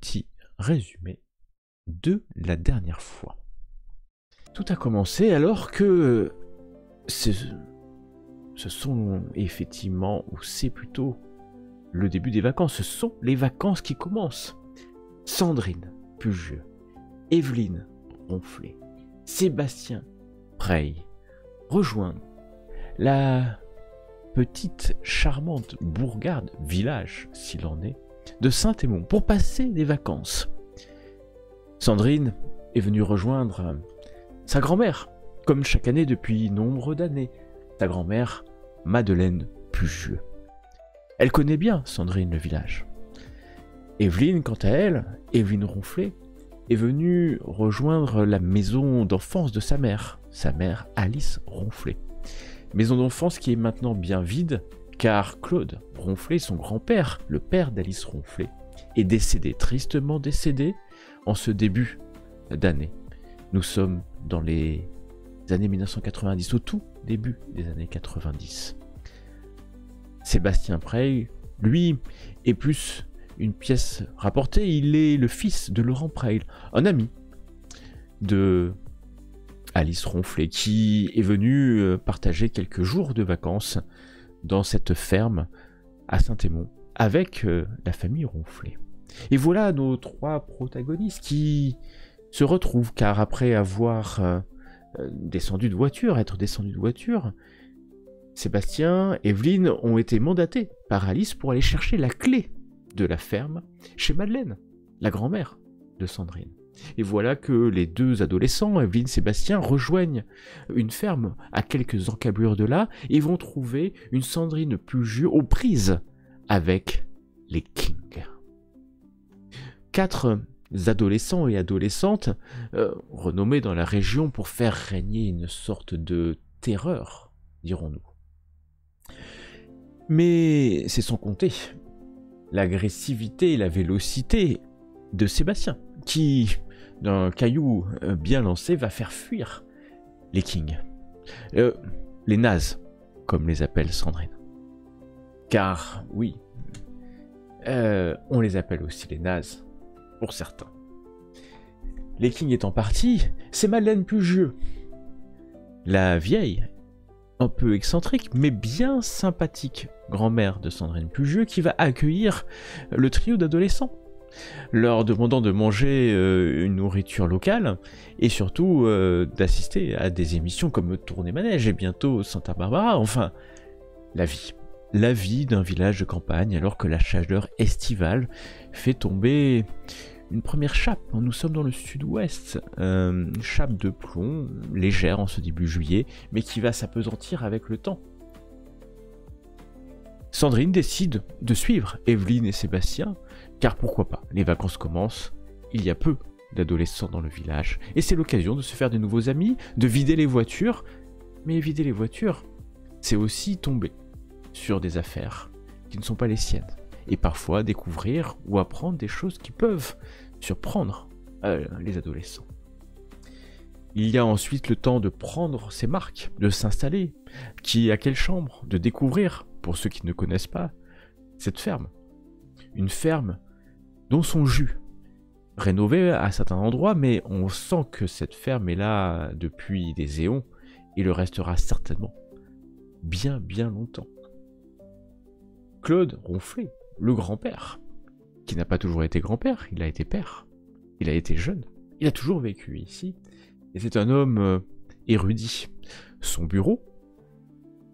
petit résumé de la dernière fois. Tout a commencé alors que ce sont effectivement, ou c'est plutôt le début des vacances, ce sont les vacances qui commencent. Sandrine Pugieux, Evelyne Ronflé, Sébastien Preil rejoignent la petite charmante bourgade, village s'il en est, de Saint-Émond pour passer des vacances. Sandrine est venue rejoindre sa grand-mère, comme chaque année depuis nombre d'années, sa grand-mère Madeleine Pugieux. Elle connaît bien Sandrine le village. Evelyne, quant à elle, Evelyne Ronflé, est venue rejoindre la maison d'enfance de sa mère Alice Ronflé. Maison d'enfance qui est maintenant bien vide, car Claude Ronflé, son grand-père, le père d'Alice Ronflé, est décédé, tristement décédé, en ce début d'année. Nous sommes dans les années 1990, au tout début des années 90. Sébastien Preil, lui, est plus une pièce rapportée. Il est le fils de Laurent Preil, un ami de Alice Ronflé, qui est venu partager quelques jours de vacances dans cette ferme à Saint-Émond avec la famille Ronflé. Et voilà nos trois protagonistes qui se retrouvent, car après avoir descendu de voiture, Sébastien et Evelyne ont été mandatés par Alice pour aller chercher la clé de la ferme chez Madeleine, la grand-mère de Sandrine. Et voilà que les deux adolescents, Evelyne et Sébastien, rejoignent une ferme à quelques encablures de là et vont trouver une Sandrine Pugieux aux prises avec les Kings. 4 adolescents et adolescentes renommés dans la région pour faire régner une sorte de terreur, dirons-nous. Mais c'est sans compter l'agressivité et la vélocité de Sébastien, qui, d'un caillou bien lancé, va faire fuir les Kings. Les nazes, comme les appelle Sandrine. Car, oui, on les appelle aussi les nazes, pour certains. Les Kings étant partis, c'est Madeleine Pugieux, la vieille, un peu excentrique, mais bien sympathique grand-mère de Sandrine Pugieux, qui va accueillir le trio d'adolescents, leur demandant de manger une nourriture locale, et surtout d'assister à des émissions comme Tournée Manège, et bientôt Santa Barbara, enfin, la vie. La vie d'un village de campagne, alors que la chaleur estivale fait tomber une première chape. Nous sommes dans le sud-ouest, chape de plomb, légère en ce début juillet, mais qui va s'apesantir avec le temps. Sandrine décide de suivre Evelyne et Sébastien, car pourquoi pas, les vacances commencent, il y a peu d'adolescents dans le village, et c'est l'occasion de se faire de nouveaux amis, de vider les voitures, mais vider les voitures, c'est aussi tomber sur des affaires qui ne sont pas les siennes, et parfois découvrir ou apprendre des choses qui peuvent surprendre les adolescents. Il y a ensuite le temps de prendre ses marques, de s'installer, qui à quelle chambre, de découvrir, pour ceux qui ne connaissent pas, cette ferme. Une ferme dont son jus, rénové à certains endroits, mais on sent que cette ferme est là depuis des éons, et le restera certainement bien longtemps. Claude Ronflé, le grand-père, qui n'a pas toujours été grand-père, il a été père, il a été jeune, il a toujours vécu ici, et c'est un homme érudit. Son bureau,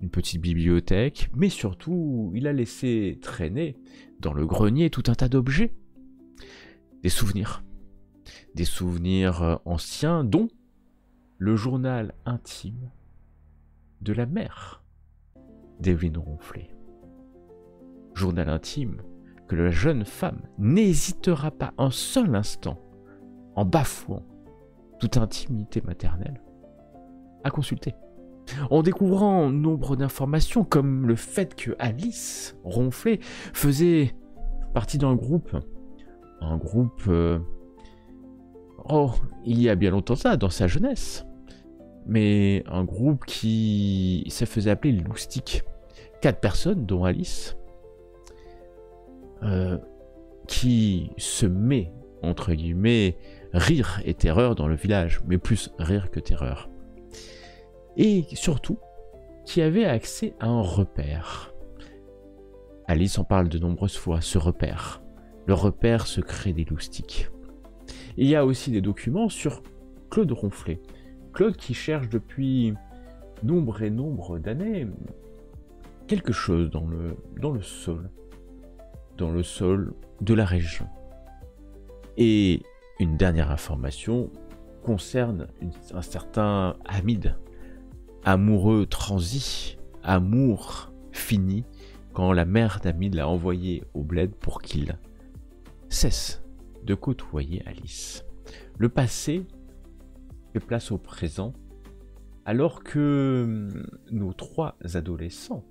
une petite bibliothèque, mais surtout, il a laissé traîner dans le grenier tout un tas d'objets, des souvenirs anciens, dont le journal intime de la mère d'Evelyne Ronflé. Journal intime que la jeune femme n'hésitera pas un seul instant, en bafouant toute intimité maternelle, à consulter. En découvrant nombre d'informations comme le fait que Alice Ronflé faisait partie d'un groupe, il y a bien longtemps ça, dans sa jeunesse, mais un groupe qui se faisait appeler les Loustiques. 4 personnes, dont Alice, qui se met, entre guillemets, rire et terreur dans le village, mais plus rire que terreur. Et surtout, qui avait accès à un repère. Alice en parle de nombreuses fois, ce repère. Le repère secret des loustiques. Il y a aussi des documents sur Claude Ronflet. Claude qui cherche depuis nombre et nombre d'années quelque chose dans le sol de la région. Et une dernière information concerne un certain Hamid, amoureux transi, amour fini, quand la mère d'Hamid l'a envoyé au bled pour qu'il cesse de côtoyer Alice. Le passé fait place au présent, alors que nos 3 adolescents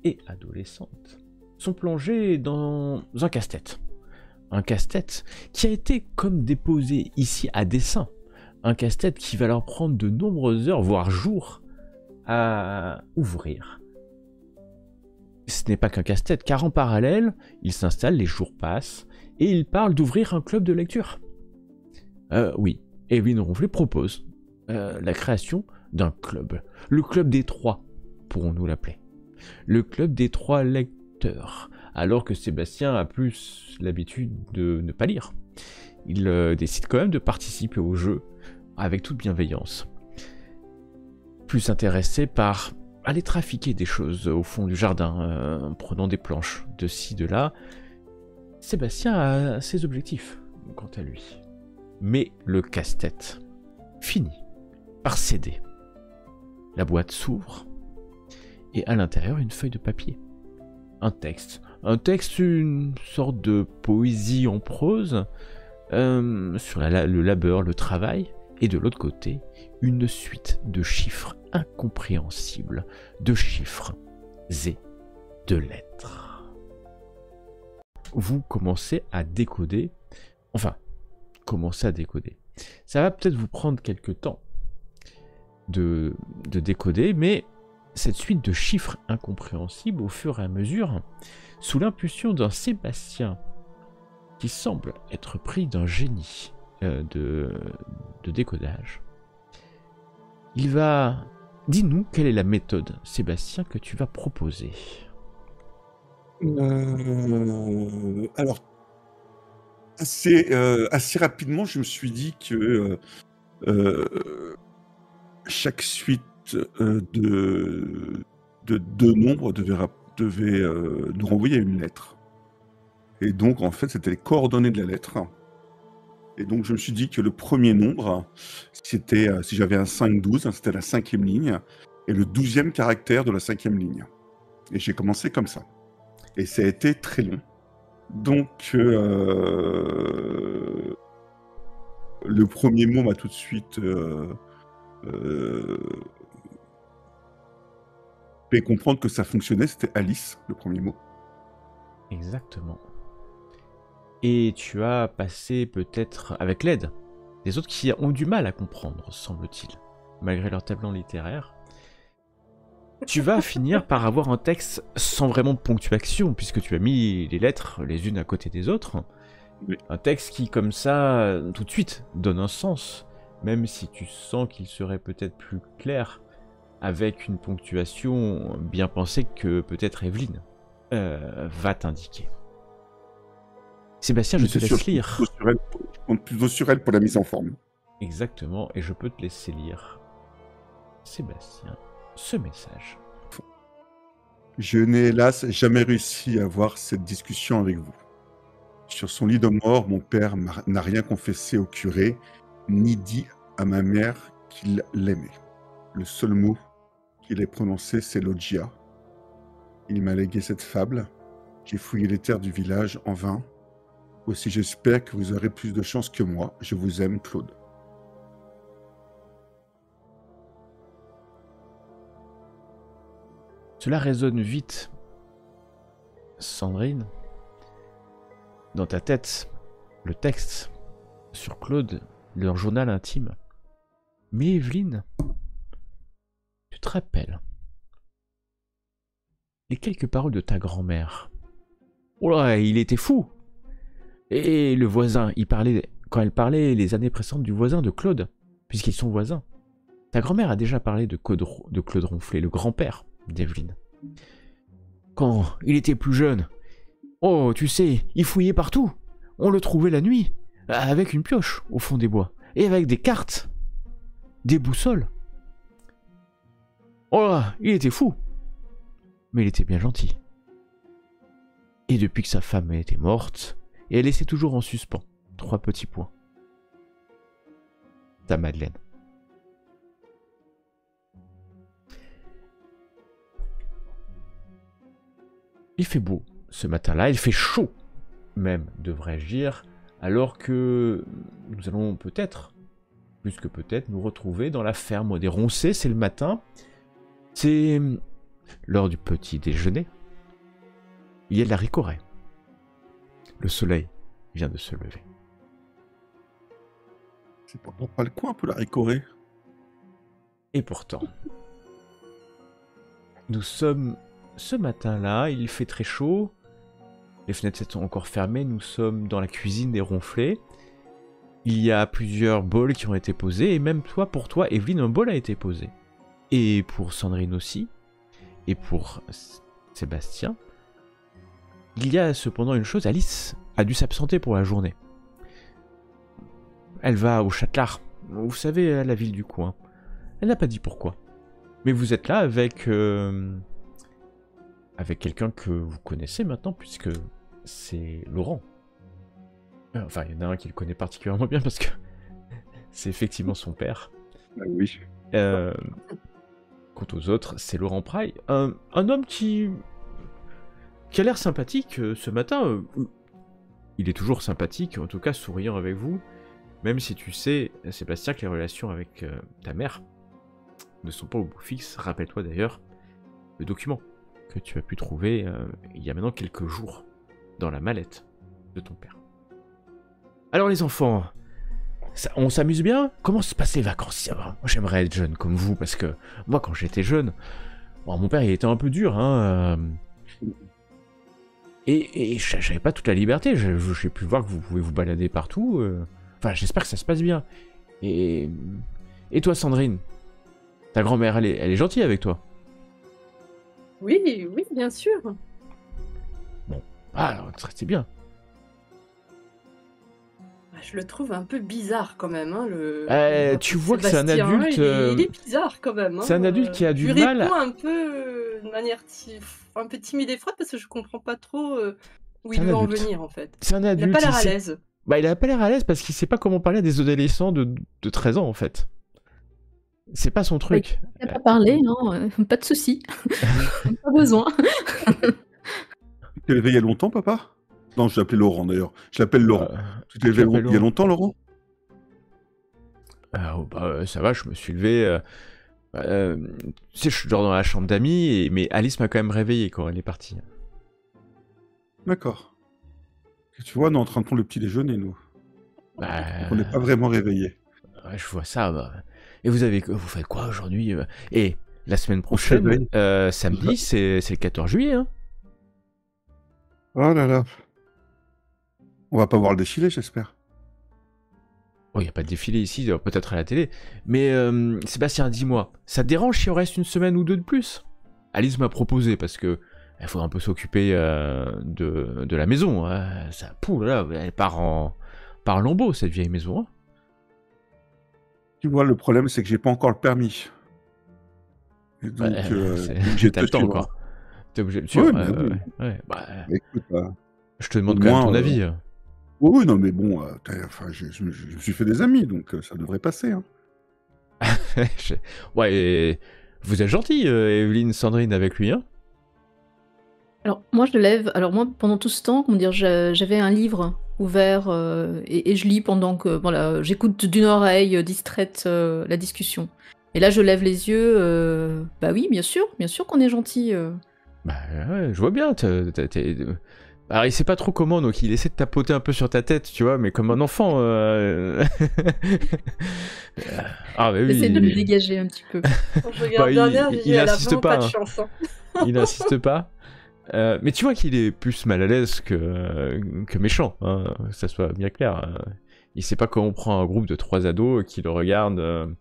et adolescentes sont plongés dans un casse-tête. Un casse-tête qui a été comme déposé ici à dessein. Un casse-tête qui va leur prendre de nombreuses heures, voire jours, à ouvrir. Ce n'est pas qu'un casse-tête, car en parallèle, ils s'installent, les jours passent, et ils parlent d'ouvrir un club de lecture. Oui, Evelyn Ronflet propose la création d'un club. Le club des 3, pourrons-nous l'appeler. Le club des 3 lecteurs, alors que Sébastien a plus l'habitude de ne pas lire. Il décide quand même de participer au jeu avec toute bienveillance. Plus intéressé par aller trafiquer des choses au fond du jardin, en prenant des planches de ci, de là. Sébastien a ses objectifs, quant à lui. Mais le casse-tête finit par céder. La boîte s'ouvre, et à l'intérieur, une feuille de papier. Un texte, une sorte de poésie en prose, sur le labeur, le travail, et de l'autre côté, une suite de chiffres incompréhensibles, de chiffres et de lettres. Vous commencez à décoder, Ça va peut-être vous prendre quelques temps de décoder, mais cette suite de chiffres incompréhensibles, au fur et à mesure, sous l'impulsion d'un Sébastien qui semble être pris d'un génie de décodage, il va... Dis-nous, quelle est la méthode, Sébastien, que tu vas proposer? Alors, assez rapidement, je me suis dit que chaque suite de deux nombres devait nous renvoyer à une lettre. Et donc, en fait, c'était les coordonnées de la lettre. Et donc, je me suis dit que le premier nombre, c'était, si j'avais un 5-12, c'était la 5e ligne, et le 12e caractère de la 5e ligne. Et j'ai commencé comme ça. Et ça a été très long. Donc, le premier mot m'a tout de suite fait comprendre que ça fonctionnait. C'était Alice, le premier mot. Exactement. Et tu as passé peut-être avec l'aide des autres qui ont du mal à comprendre, semble-t-il, malgré leur talent littéraire. Tu vas finir par avoir un texte sans vraiment de ponctuation, puisque tu as mis les lettres les unes à côté des autres. Oui. Un texte qui, comme ça, tout de suite, donne un sens, même si tu sens qu'il serait peut-être plus clair avec une ponctuation bien pensée que peut-être Evelyne va t'indiquer. Sébastien, je te laisse lire. Je compte plutôt sur elle pour la mise en forme. Exactement, et je peux te laisser lire, Sébastien, ce message. Je n'ai hélas jamais réussi à avoir cette discussion avec vous. Sur son lit de mort, mon père n'a rien confessé au curé, ni dit à ma mère qu'il l'aimait. Le seul mot qu'il ait prononcé, c'est Loggia. Il m'a légué cette fable. J'ai fouillé les terres du village en vain. Aussi j'espère que vous aurez plus de chance que moi. Je vous aime, Claude. Cela résonne vite, Sandrine. Dans ta tête, le texte sur Claude, leur journal intime. Mais Evelyne, tu te rappelles les quelques paroles de ta grand-mère. Oh là, il était fou! Et le voisin, quand elle parlait les années précédentes du voisin de Claude, puisqu'ils sont voisins. Ta grand-mère a déjà parlé de Claude Ronflet, le grand-père d'Evelyne. Quand il était plus jeune, oh, tu sais, il fouillait partout. On le trouvait la nuit, avec une pioche au fond des bois, et avec des cartes, des boussoles. Oh là, il était fou. Mais il était bien gentil. Et depuis que sa femme était morte, et elle laissait toujours en suspens 3 petits points. Ta Madeleine. Il fait beau ce matin-là, il fait chaud même, devrais-je dire, alors que nous allons peut-être, plus que peut-être, nous retrouver dans la ferme des Roncets, c'est le matin, c'est l'heure du petit déjeuner, il y a de la ricorée. Le soleil vient de se lever. C'est pas le coin un peu la ricorée. Et pourtant, nous sommes ce matin-là, il fait très chaud, les fenêtres sont encore fermées, nous sommes dans la cuisine des Ronflets. Il y a plusieurs bols qui ont été posés, et même pour toi, Evelyne, un bol a été posé. Et pour Sandrine aussi, et pour Sébastien. Il y a cependant une chose, Alice a dû s'absenter pour la journée. Elle va au Châtelard, vous savez, la ville du coin. Elle n'a pas dit pourquoi. Mais vous êtes là avec quelqu'un que vous connaissez maintenant, puisque c'est Laurent. Enfin, il y en a un qui le connaît particulièrement bien, parce que c'est effectivement son père. Ah oui. Quant aux autres, c'est Laurent Praille. Un homme qui a l'air sympathique ce matin. Il est toujours sympathique, en tout cas souriant avec vous. Même si tu sais, Sébastien, que les relations avec ta mère ne sont pas au bout fixe. Rappelle-toi d'ailleurs le document que tu as pu trouver il y a maintenant quelques jours dans la mallette de ton père. Alors les enfants, on s'amuse bien? Comment se passent les vacances? Moi, j'aimerais être jeune comme vous, parce que moi quand j'étais jeune, bon, mon père il était un peu dur, hein, et j'avais pas toute la liberté. J'ai pu voir que vous pouvez vous balader partout. Enfin, j'espère que ça se passe bien. Et toi, Sandrine, ta grand-mère, elle est gentille avec toi? Oui, oui, bien sûr. Bon, alors c'est bien. Je le trouve un peu bizarre quand même. Hein, tu vois que c'est un Sébastien, adulte. il est bizarre quand même. Hein, c'est un adulte qui a du je mal. réponds un peu de manière un peu timide et froide parce que je comprends pas trop où il veut en venir en fait. C'est un adulte. Il a pas l'air à l'aise. Bah, il a pas l'air à l'aise parce qu'il sait pas comment parler à des adolescents de 13 ans en fait. C'est pas son truc. Il n'a pas parlé, non, pas de souci. Pas besoin. Tu t'es levé il y a longtemps, papa? Non, je l'appelais Laurent d'ailleurs. Je l'appelle Laurent. Tu t'es levé il y a longtemps, Laurent? Ça va, je me suis levé. Tu sais, je dors dans la chambre d'amis, mais Alice m'a quand même réveillé quand elle est partie. D'accord. Et tu vois, on est en train de prendre le petit déjeuner, nous. Donc on n'est pas vraiment réveillés. Ouais, je vois ça. Et vous faites quoi aujourd'hui? Et la semaine prochaine, samedi, c'est le 14 juillet. Hein. Oh là là. On va pas voir le défilé, j'espère. Oh, il n'y a pas de défilé ici, peut-être à la télé. Mais Sébastien, dis-moi, ça te dérange s'il en reste une semaine ou deux de plus? Alice m'a proposé, parce que il faut un peu s'occuper de la maison. Hein. Ça, là, elle part en lambeaux, cette vieille maison. Hein. Tu vois, le problème, c'est que j'ai pas encore le permis. Et donc, t'as le temps encore. T'es obligé de suivre. Écoute, je te demande quand même ton avis. Oui, non, mais bon, je me suis fait des amis, donc ça devrait passer. Hein. Ouais, et vous êtes gentils, Evelyne, Sandrine, avec lui, hein? Alors, moi, je le lève. Alors, moi, pendant tout ce temps, comment dire, j'avais un livre ouvert et je lis pendant que, voilà, j'écoute d'une oreille distraite la discussion. Et là, je lève les yeux. Bah oui, bien sûr qu'on est gentil. Bah ouais, je vois bien. Alors, il sait pas trop comment, donc il essaie de tapoter un peu sur ta tête, tu vois, mais comme un enfant. Ah, bah oui. J'essaie de le dégager un petit peu. Je regarde derrière, il n'insiste pas. Pas de chance, hein. Il n'insiste pas. Mais tu vois qu'il est plus mal à l'aise que méchant, hein, que ça soit bien clair. Il sait pas comment on prend un groupe de 3 ados qui le regardent.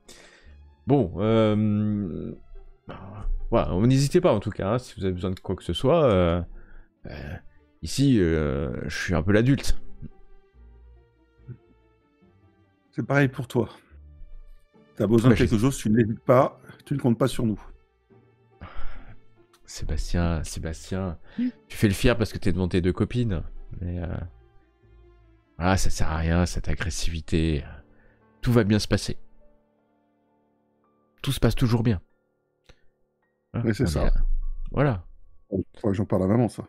Bon, voilà, n'hésitez pas en tout cas, hein, si vous avez besoin de quoi que ce soit. Ici, je suis un peu l'adulte. C'est pareil pour toi. T'as besoin de Bah, quelque chose, tu n'hésites pas, tu ne comptes pas sur nous. Sébastien, tu fais le fier parce que t'es devant tes 2 copines. Mais voilà, ça sert à rien, cette agressivité. Tout va bien se passer. Tout se passe toujours bien. Voilà, Mais c'est on ça. est- Voilà. Faudrait que j'en parle à maman, ça.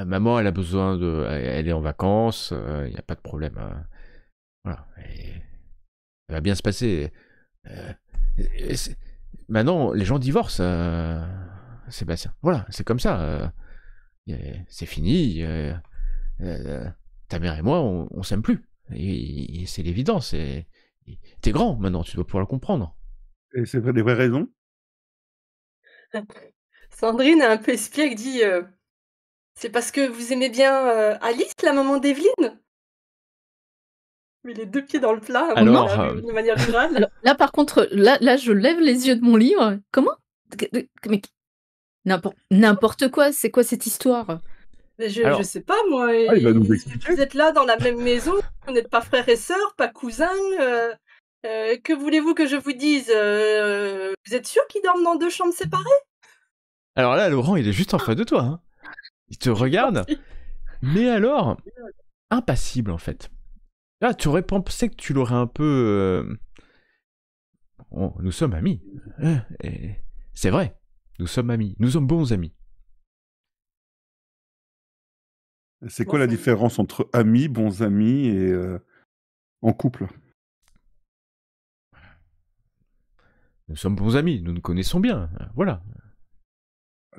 Maman, elle a besoin de... Elle est en vacances, il n'y a pas de problème. Voilà. Et ça va bien se passer. Euh, Maintenant, les gens divorcent, Sébastien. Voilà, c'est comme ça. C'est fini. Ta mère et moi, on s'aime plus. Et c'est l'évidence. T'es grand maintenant, tu dois pouvoir le comprendre. Et c'est vrai, des vraies raisons? Sandrine est un peu espiègle, elle dit c'est parce que vous aimez bien Alice, la maman d'Evelyne? Mais les 2 pieds dans le plat, Alors, de manière rurale. Alors, là, par contre, là, je lève les yeux de mon livre. Comment? Mais n'importe quoi, c'est quoi cette histoire? Mais Alors- je sais pas moi. Ah, il va nous expliquer. Vous êtes là dans la même maison, vous n'êtes pas frères et sœurs, pas cousins. Que voulez-vous que je vous dise? Vous êtes sûr qu'ils dorment dans 2 chambres séparées? alors là, Laurent, il est juste en face de toi. Hein. Il te regarde, mais alors, impassible en fait. Là, tu aurais pensé que tu l'aurais un peu... nous sommes amis. Et c'est vrai, nous sommes amis. Nous sommes bons amis. C'est quoi la différence entre amis, bons amis et en couple? Nous sommes bons amis, nous nous connaissons bien. Voilà.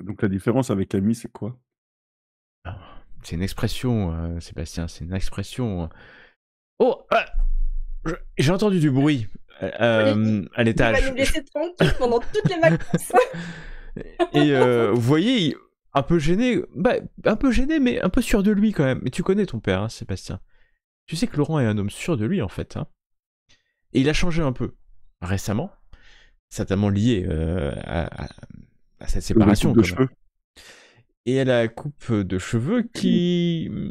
Donc la différence avec amis, c'est quoi? C'est une expression, Sébastien, c'est une expression... Oh, j'ai entendu du bruit à Il va l'étage. nous laisser tranquilles pendant toutes les vacances. Et vous voyez, un peu gêné, mais un peu sûr de lui quand même. Mais tu connais ton père, hein, Sébastien. Tu sais que Laurent est un homme sûr de lui en fait. Hein. Et il a changé un peu récemment, certainement lié à cette séparation. De cheveux. Et elle a la coupe de cheveux qu'il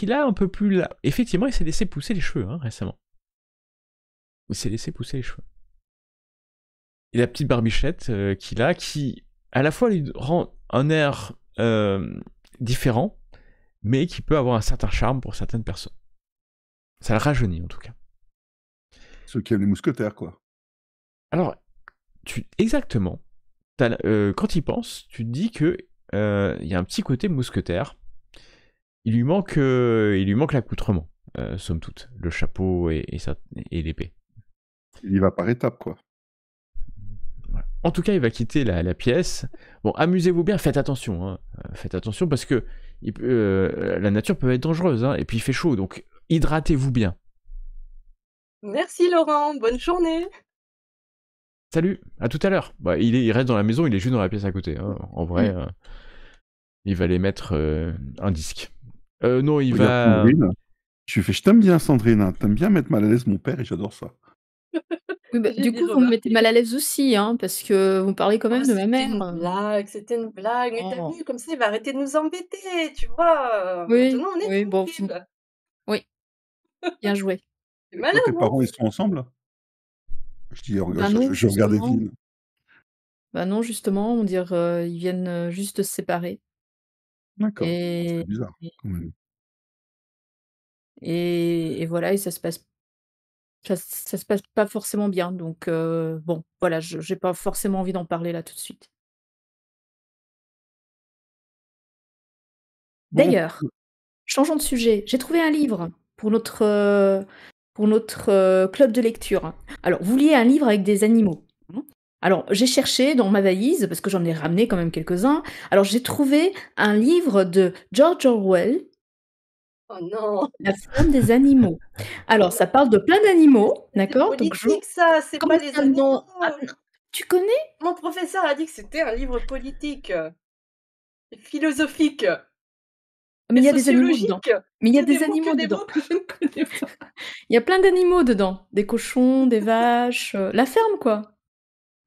a un peu plus là. Effectivement, il s'est laissé pousser les cheveux récemment. Il s'est laissé pousser les cheveux. Et la petite barbichette qu'il a, qui à la fois lui rend un air différent, mais qui peut avoir un certain charme pour certaines personnes. Ça le rajeunit en tout cas. Ceux qui aiment les mousquetaires, quoi. Alors, exactement. Quand il pense, tu te dis que il y a un petit côté mousquetaire. Il lui manque l'accoutrement, somme toute, le chapeau et l'épée. Il y va par étapes, quoi. Voilà. En tout cas, il va quitter la pièce. Bon, amusez-vous bien, faites attention. Hein. Faites attention parce que la nature peut être dangereuse. Hein, et puis il fait chaud, donc hydratez-vous bien. Merci Laurent, bonne journée. Salut, à tout à l'heure. Bah, il reste dans la maison, il est juste dans la pièce à côté. Hein. En vrai, il va aller mettre un disque. Non, il va... Sandrine. Je t'aime bien, Sandrine. Hein. T'aimes bien mettre mal à l'aise mon père et j'adore ça. Oui, bah, du coup, vous me mettez mal à l'aise aussi, hein, parce que vous parlez quand même de ma mère. C'était une blague. Mais t'as Oh. vu, comme ça, il va arrêter de nous embêter, tu vois. Oui, Maintenant, on est oui, bon, tranquille. oui, bien joué. C'est malin, Toi, tes non? parents, ils sont ensemble? Je dis, Bah non, je regarde justement. Evelyne. Bah non, justement, on dirait ils viennent juste de se séparer. D'accord. Et... C'est bizarre, quand même. Et voilà, et ça se passe pas forcément bien. Donc bon, voilà, j'ai pas forcément envie d'en parler là tout de suite. Bon. D'ailleurs, changeons de sujet. J'ai trouvé un livre pour notre club de lecture. Alors, vous vouliez un livre avec des animaux. Alors, j'ai cherché dans ma valise, parce que j'en ai ramené quand même quelques-uns. Alors, j'ai trouvé un livre de George Orwell, Oh non. La ferme des animaux. Alors, ça parle de plein d'animaux, d'accord? C'est politique, ça, c'est pas les animaux. Tu connais? Mon professeur a dit que c'était un livre politique, et philosophique Mais et il y a des animaux dedans. sociologique. Mais il y a Que des des mots, que animaux des dedans. mots que je ne connais pas. Il y a plein d'animaux dedans. Des cochons, des vaches, la ferme, quoi.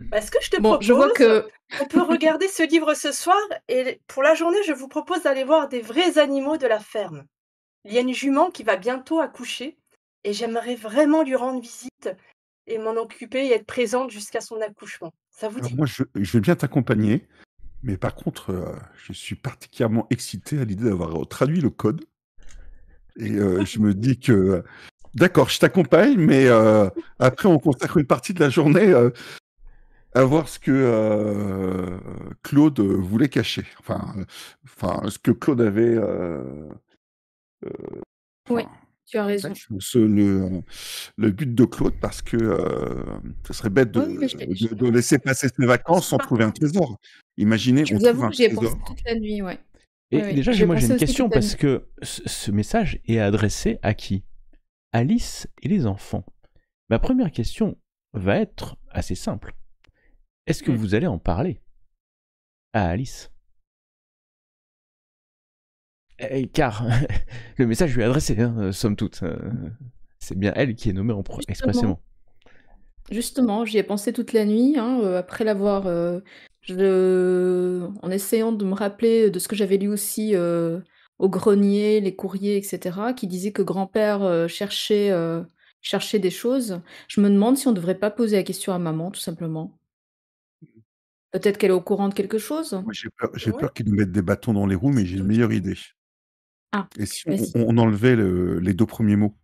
Bah, ce que je te Bon, je vois propose, que on peut regarder ce livre ce soir et pour la journée, je vous propose d'aller voir des vrais animaux de la ferme. Il y a une jument qui va bientôt accoucher et j'aimerais vraiment lui rendre visite et m'en occuper et être présente jusqu'à son accouchement. Ça vous Alors dit? moi, je veux bien t'accompagner, mais par contre, je suis particulièrement excité à l'idée d'avoir traduit le code. Et je me dis que, d'accord, je t'accompagne, mais après, on consacre une partie de la journée à voir ce que Claude voulait cacher. Enfin, ce que Claude avait... oui, enfin, tu as raison. le but de Claude, parce que ce serait bête Oui, mais de laisser passer ses Je vacances suis sans trouver un partante. trésor. Imaginez, je on vous trouve avoue un que j'y ai trésor. pensé toute la nuit, ouais. Et Ouais, ouais. déjà, J'y ai moi j'ai pensé une aussi question toute la parce nuit. que ce message est adressé à qui? Alice et les enfants. Ma première question va être assez simple. Est-ce que Mm. vous allez en parler à Alice? Car le message lui est adressé, hein, somme toute. C'est bien elle qui est nommée Justement, expressément. justement, j'y ai pensé toute la nuit, hein, après l'avoir, en essayant de me rappeler de ce que j'avais lu aussi au grenier, les courriers, etc., qui disaient que grand-père cherchait des choses. Je me demande si on ne devrait pas poser la question à maman, tout simplement. Peut-être qu'elle est au courant de quelque chose. Moi, j'ai Ouais. peur qu'ils nous mettent des bâtons dans les roues, mais j'ai une meilleure idée. Ah, Et si vas-y. on enlevait les 2 premiers mots?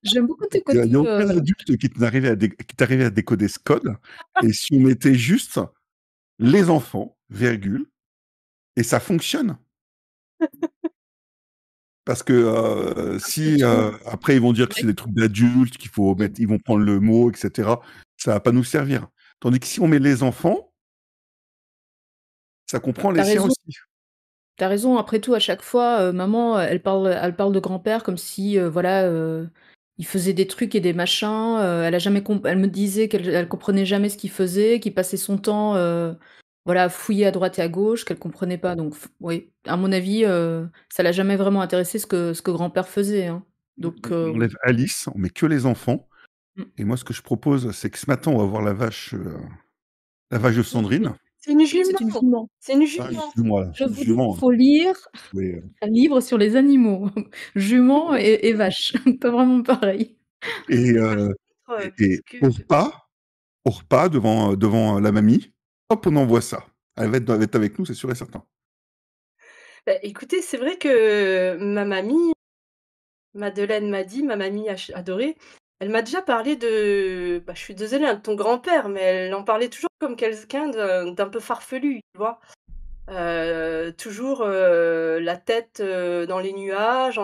J'aime beaucoup tes Il y côtés. a aucun adulte qui t'arrivait à décoder ce code, et si on mettait juste les enfants, virgule, et ça fonctionne. Parce que si après ils vont dire que c'est des trucs d'adultes, qu'il faut mettre, ils vont prendre le mot, etc., ça va pas nous servir. Tandis que si on met les enfants, ça comprend les T'as siens raison. aussi. T'as raison, après tout, à chaque fois, maman, elle parle de grand-père comme si, voilà, il faisait des trucs et des machins. Elle me disait qu'elle comprenait jamais ce qu'il faisait, qu'il passait son temps, voilà, à fouiller à droite et à gauche, qu'elle comprenait pas. Donc, oui, à mon avis, ça l'a jamais vraiment intéressé ce que grand-père faisait, hein. Donc, On oui. enlève Alice, on met que les enfants. Mm. Et moi, ce que je propose, c'est que ce matin, on va voir la vache de Sandrine. C'est une C'est une jument. jument. C'est une Ah, jument. excuse-moi, Je une vous dis qu'il jument. faut lire Oui, un livre sur les animaux. Jument et vache, pas vraiment pareil. et, Mais par contre, et au repas devant la mamie, hop, on envoie ça. Elle va être avec nous, c'est sûr et certain. bah, écoutez, c'est vrai que ma mamie, Madeleine m'a dit, ma mamie adorée, elle m'a déjà parlé de, bah, je suis désolée, hein, de ton grand-père, mais elle en parlait toujours comme quelqu'un d'un peu farfelu, tu vois? Toujours, la tête, dans les nuages,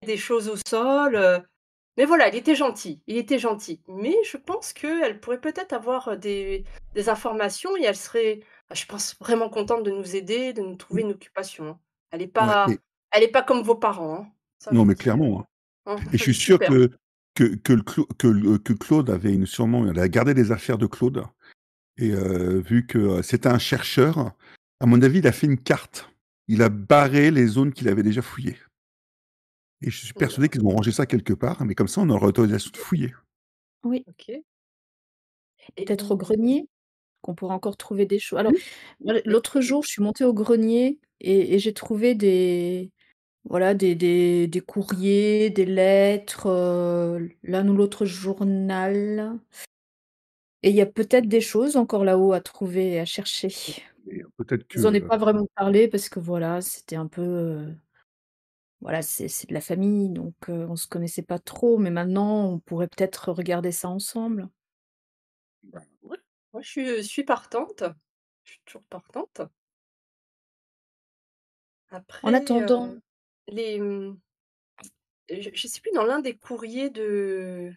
des choses au sol, mais voilà, il était gentil. Mais je pense qu'elle pourrait peut-être avoir, des informations et elle serait, bah, je pense, vraiment contente de nous aider, de nous trouver une occupation, hein. Elle est Ouais, pas elle est pas comme vos parents, hein. Ça, je non, vous mais le dis, clairement, hein. hein, Et je elle est suis sûr super. que Claude avait elle a gardé les affaires de Claude. Et vu que c'était un chercheur, à mon avis, il a fait une carte. Il a barré les zones qu'il avait déjà fouillées. Et je suis persuadé qu'ils ont rangé ça quelque part, mais comme ça, on aura l'autorisation de fouiller. Oui. OK. Et Peut-être au grenier, qu'on pourra encore trouver des choses. Alors, Oui. moi, l'autre jour, je suis montée au grenier et j'ai trouvé voilà, des courriers, des lettres, l'un ou l'autre journal. Et il y a peut-être des choses encore là-haut à trouver et à chercher. Et peut-être Je vous en ai que pas vraiment parlé parce que voilà, c'était un peu, voilà, c'est de la famille, donc on se connaissait pas trop, mais maintenant, on pourrait peut-être regarder ça ensemble. bah, ouais, moi je suis partante. Je suis toujours partante. En Après, attendant, les, je sais plus dans l'un des courriers de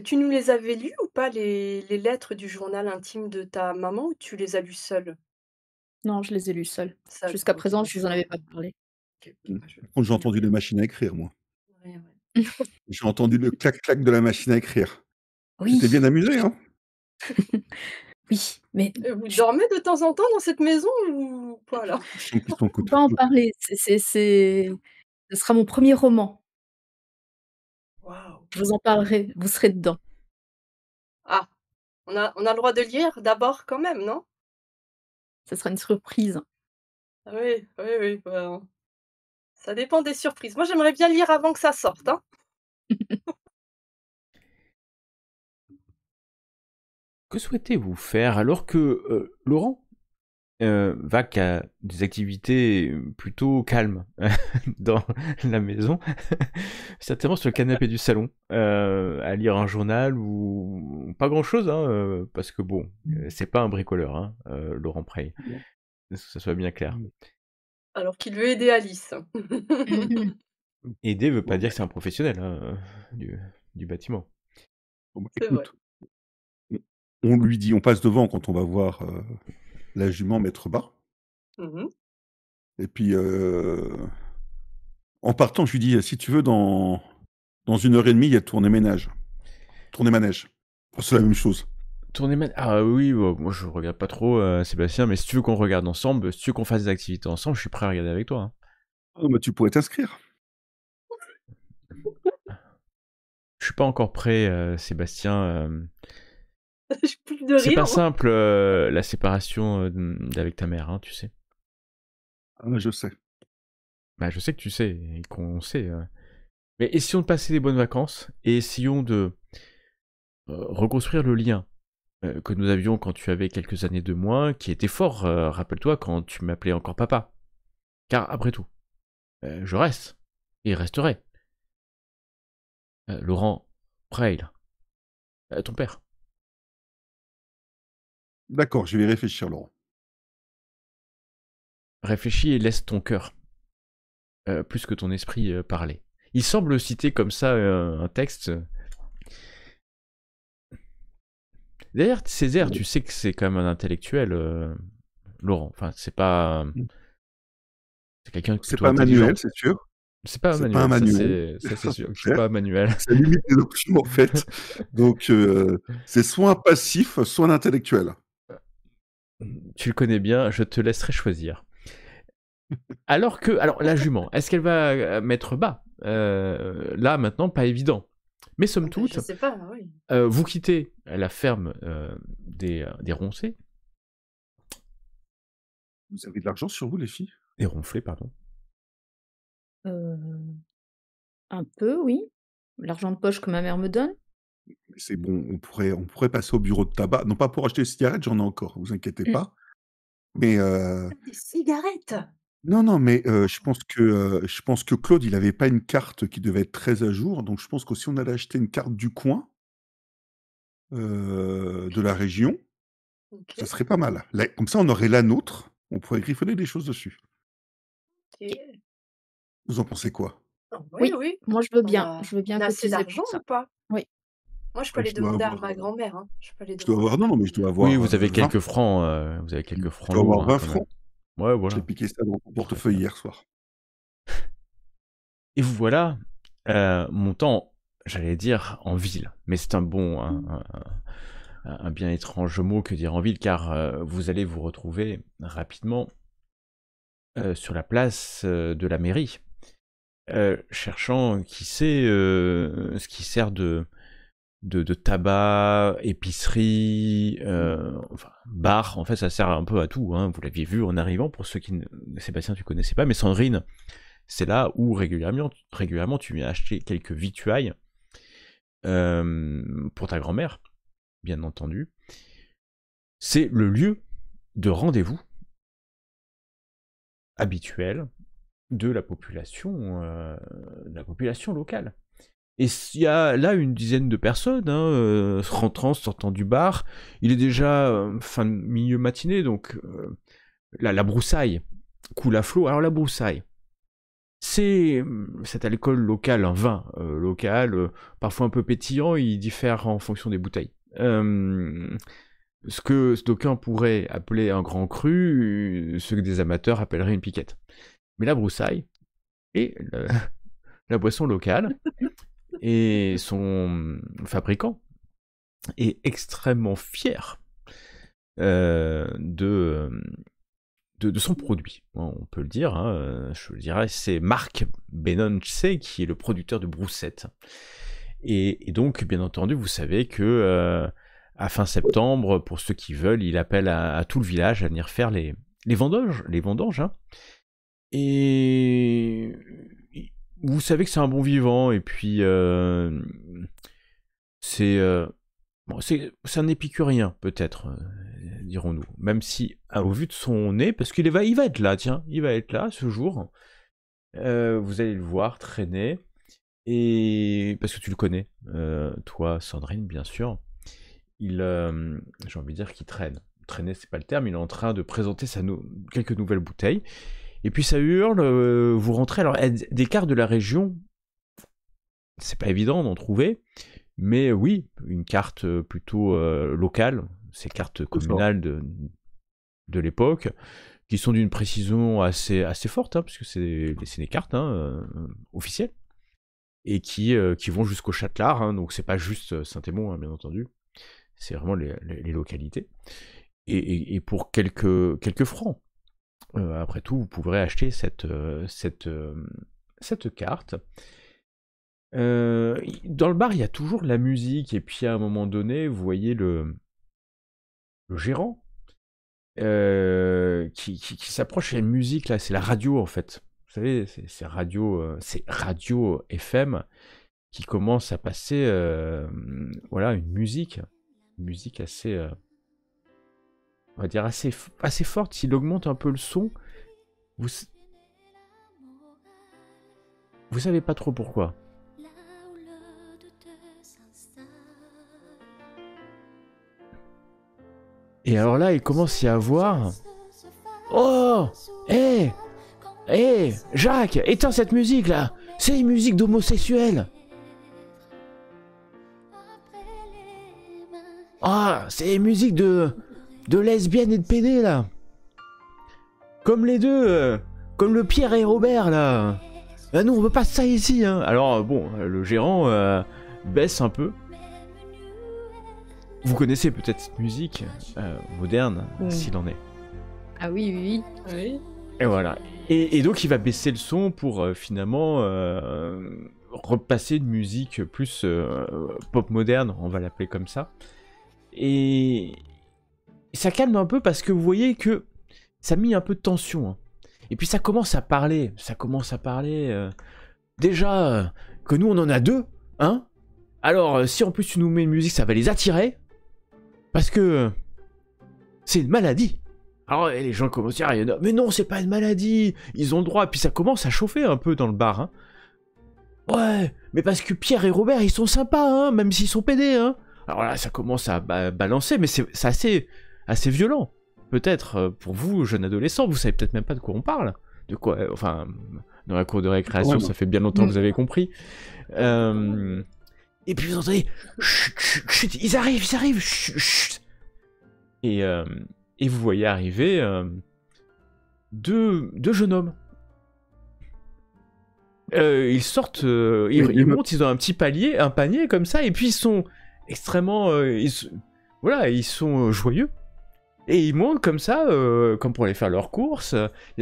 tu nous les avais lus ou pas les lettres du journal intime de ta maman ou tu les as lues seule? non, je les ai lus seuls. Seule, Jusqu'à OK, présent, bah, je vous en avais pas parlé. OK, bah, je par contre, j'ai vais lire entendu les les machines à écrire, moi. ouais, ouais. J'ai entendu le clac-clac de la machine à écrire. Tu Oui, t'es bien amusé, hein? oui, mais Vous je dormez de temps en temps dans cette maison ou pas là? Je sens qu'ils sont peux côte à pas en côte. parler. Ce sera mon premier roman. Waouh! Je vous en parlerai, vous serez dedans. Ah, on a le droit de lire d'abord quand même, non? Ce sera une surprise. Ah oui, oui, oui, ben, ça dépend des surprises. Moi, j'aimerais bien lire avant que ça sorte, hein. Que souhaitez-vous faire alors que Laurent va qu'à des activités plutôt calmes dans la maison, certainement sur le canapé du salon, à lire un journal ou pas grand-chose, hein, parce que bon, c'est pas un bricoleur, hein, Laurent Prey, Non. que ça soit bien clair. Alors qu'il veut aider Alice. Mmh. Aider veut pas Bon, dire bah, que c'est un professionnel hein, du bâtiment. bon, bah, C'est vrai. écoute, on lui dit, on passe devant quand on va voir la jument mettre bas. Mmh. Et puis, en partant, je lui dis, si tu veux, dans 1 heure et demie, il y a tournée-ménage. Tournée-manège. Enfin, c'est la même chose. Ah oui, moi je regarde pas trop Sébastien, mais si tu veux qu'on regarde ensemble, si tu veux qu'on fasse des activités ensemble, je suis prêt à regarder avec toi, hein. Ah, bah, tu pourrais t'inscrire. Je suis pas encore prêt, Sébastien. J'ai plus de C'est rire, pas moi. simple la séparation avec ta mère, hein, tu sais. Ah, bah, je sais. Bah, je sais que tu sais et qu'on sait. Mais essayons de passer des bonnes vacances et essayons de reconstruire le lien que nous avions quand tu avais quelques années de moins, qui était fort, rappelle-toi, quand tu m'appelais encore papa. Car après tout, je reste et resterai. Laurent Preil, ton père. D'accord, je vais y réfléchir, Laurent. Réfléchis et laisse ton cœur, plus que ton esprit, parler. Il semble citer comme ça un texte. D'ailleurs, Césaire, tu sais que c'est quand même un intellectuel, Laurent. Enfin, c'est pas. C'est quelqu'un de C'est plutôt pas intelligent. Manuel, c'est sûr. C'est pas un C'est pas un manuel, ça manuel. c'est sûr que c'est Clair. pas un manuel. Ça limite les options, en fait. Donc, c'est soit un passif, soit un intellectuel. Tu le connais bien, je te laisserai choisir. Alors la jument, est-ce qu'elle va mettre bas Là, maintenant, pas évident. Mais somme Bah, toute, je sais pas, oui. vous quittez la ferme des Roncés, Vous avez de l'argent sur vous, les filles? des Ronflés, pardon. Heu, un peu, oui. L'argent de poche que ma mère me donne. Mais c'est bon, on pourrait passer au bureau de tabac. Non pas pour acheter des cigarettes, j'en ai encore, vous inquiétez Mmh. pas. Mais, Des cigarettes! non, non, mais, je pense que Claude, il avait pas une carte qui devait être très à jour, donc je pense que si on allait acheter une carte du coin, de la région, ça OK, serait pas mal. Là, comme ça, on aurait la nôtre, on pourrait griffonner des choses dessus. OK. Vous en pensez quoi? Ah oui, Oui, oui. moi je veux bien On a assez cotiser pour d'argent ça. ou pas? Oui. Moi, je peux Bah, aller je dois demander à avoir, ma grand-mère, hein. Je peux aller je dois demander. avoir non, non, mais je dois Oui, avoir, vous avez 20. quelques francs, Je lourds, dois avoir 20 hein, quand même. francs. Ouais, J'ai voilà. piqué ça dans mon portefeuille hier soir. Et vous voilà montant, j'allais dire en ville, mais c'est un bon, un bien étrange mot que dire en ville, car vous allez vous retrouver rapidement sur la place de la mairie, cherchant qui sait ce qui sert de tabac, épicerie, enfin, bar. En fait, ça sert un peu à tout, hein. Vous l'aviez vu en arrivant, pour ceux qui ne... Sébastien, tu connaissais pas, mais Sandrine, c'est là où régulièrement tu viens acheter quelques victuailles pour ta grand-mère, bien entendu. C'est le lieu de rendez-vous habituel de la population locale. Et il y a là une dizaine de personnes rentrant, sortant du bar. Il est déjà milieu matinée, donc la broussaille coule à flot. Alors la broussaille, c'est cet alcool local, un vin local, parfois un peu pétillant, il diffère en fonction des bouteilles. Ce que d'aucuns pourraient appeler un grand cru, ce que des amateurs appelleraient une piquette. Mais la broussaille est la boisson locale et son fabricant est extrêmement fier de son produit. On peut le dire, hein, je le dirais, c'est Marc Benonce qui est le producteur de broussette. Et donc, bien entendu, vous savez que à fin septembre, pour ceux qui veulent, il appelle à tout le village à venir faire les vendanges. Hein. Et vous savez que c'est un bon vivant, et puis c'est un épicurien, peut-être, dirons-nous. Même si, au vu de son nez, parce qu'il va être là, tiens, il va être là ce jour. Vous allez le voir traîner. Et parce que tu le connais, toi, Sandrine, bien sûr, j'ai envie de dire qu'il traîne. Traîner, c'est pas le terme, il est en train de présenter quelques nouvelles bouteilles. Et puis ça hurle, vous rentrez. Alors, des cartes de la région, c'est pas évident d'en trouver, mais oui, une carte plutôt locale, ces cartes communales de l'époque, qui sont d'une précision assez forte, hein, puisque c'est des cartes officielles. Et qui vont jusqu'au Châtelard, hein, donc c'est pas juste Saint-Émond, hein, bien entendu, c'est vraiment les localités. Et pour quelques francs, après tout, vous pourrez acheter cette carte. Dans le bar, il y a toujours de la musique, et puis à un moment donné, vous voyez le gérant qui s'approche. Il y a une musique là, c'est la radio en fait. Vous savez, c'est radio FM qui commence à passer voilà, une musique assez, on va dire assez forte. S'il augmente un peu le son, vous savez pas trop pourquoi. Et alors là, il commence à y avoir... Oh, hé, Jacques, éteins cette musique là. C'est une musique d'homosexuels. Ah, c'est une musique de lesbiennes et de pédés là. Comme les deux, comme le Pierre et Robert là. Ah, nous on veut pas ça ici. Hein. Alors bon, le gérant baisse un peu. Vous connaissez peut-être cette musique moderne, s'il en est. Ah oui. Et voilà. Et donc il va baisser le son pour finalement repasser une musique plus pop moderne, on va l'appeler comme ça. Et ça calme un peu parce que vous voyez que ça a mis un peu de tension. Hein. Et puis ça commence à parler. Déjà que nous on en a deux, hein. Alors si en plus tu nous mets une musique, ça va les attirer. Parce que c'est une maladie. Alors les gens commencent à dire, mais non, c'est pas une maladie, ils ont le droit. Et puis ça commence à chauffer un peu dans le bar. Hein. Ouais, mais parce que Pierre et Robert, ils sont sympas, hein, même s'ils sont pédés. Hein. Alors là, ça commence à balancer, mais c'est assez violent. Peut-être pour vous, jeunes adolescents, vous savez peut-être même pas de quoi on parle. De quoi, enfin, dans la cour de récréation, ouais, ça fait bien longtemps que vous avez compris. Et puis vous entendez, chut, ils arrivent, chut. Et vous voyez arriver deux jeunes hommes. Ils sortent, ils montent, ils ont un petit panier comme ça, et puis ils sont extrêmement, ils sont joyeux. Et ils montent comme ça, comme pour aller faire leurs courses.